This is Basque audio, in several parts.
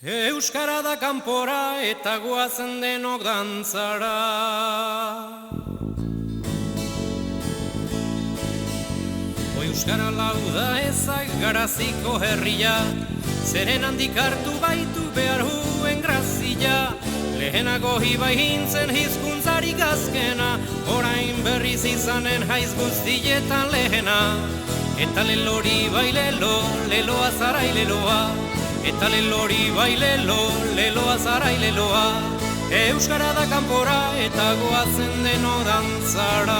Euskara da kanpora eta goazen denok dantzara. Euskara lauda ezak garaziko herria, zeren handik hartu baitu behar huen grazia. Lehenago hibai hintzen hizkuntzarik azkena, orain berriz izanen haiz guztietan lehena. Eta lelori bai lelo, leloa zarai leloa. Eta lelori bai lelo, leloa zarai leloa. Euskara da kanpora eta goazen deno dantzara.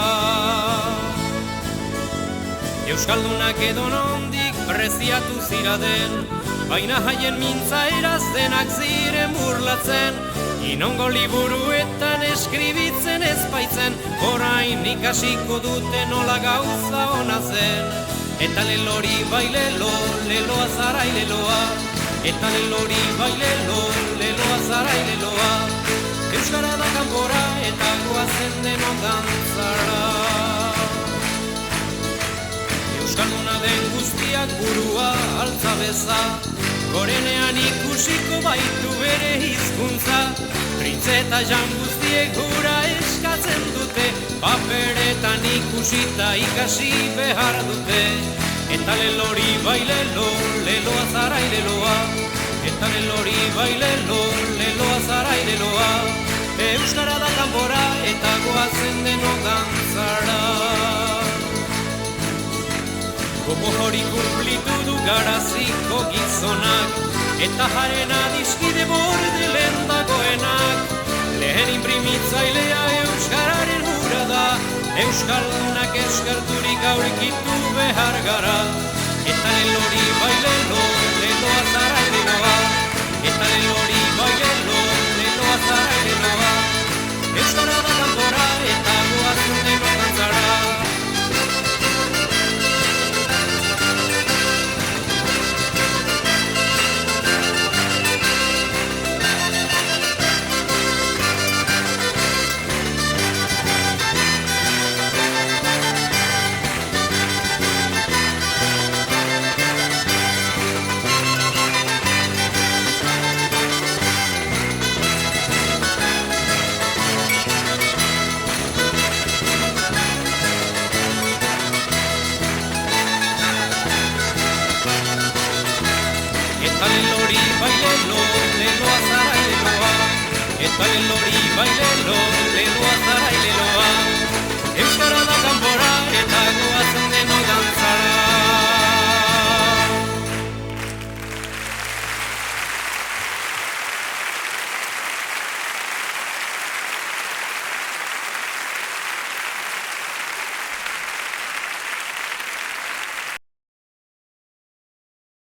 Euskaldunak edo nondik preziatu ziraden, baina haien mintza erazdenak ziren burlatzen. Inongo liburuetan eskribitzen ezbaitzen, orain ikasiko dute nola gauza ona zen. Eta lelori bai lelo, leloa zarai leloa. Eta lelori bai lelo, leloa zarai leloa. Euskara da kanpora eta goazen denon dantzara. Euskalduna den guztiak burua altza beza, gorenean ikusiko baitu bere hizkuntza. Printze eta jan guztiek hura eskatzen dute, paperetan ikusita ikasi behar dute. Eta lelori bai lelo, leloa zarai leloa. Eta lelori bai lelo, leloa zarai leloa. Euskara da kanpora eta goazen denok dantzara. Gogo hori kumplitu du garaziko gizonak, eta jaren adiskide bordelen dagoenak. Lehen inprimitzailea euskararen hura da, euskaldunak eskerturik aurkitu behar gara. Eta lelori bai lelo, leloa zarai leloa. Eta lelori bai lelo, leloa zarai leloa. Euskara da kanpora eta goazen denok dantzara. Eta lelori bai lelo, leloa zarai leloa. Eta lelori bai lelo,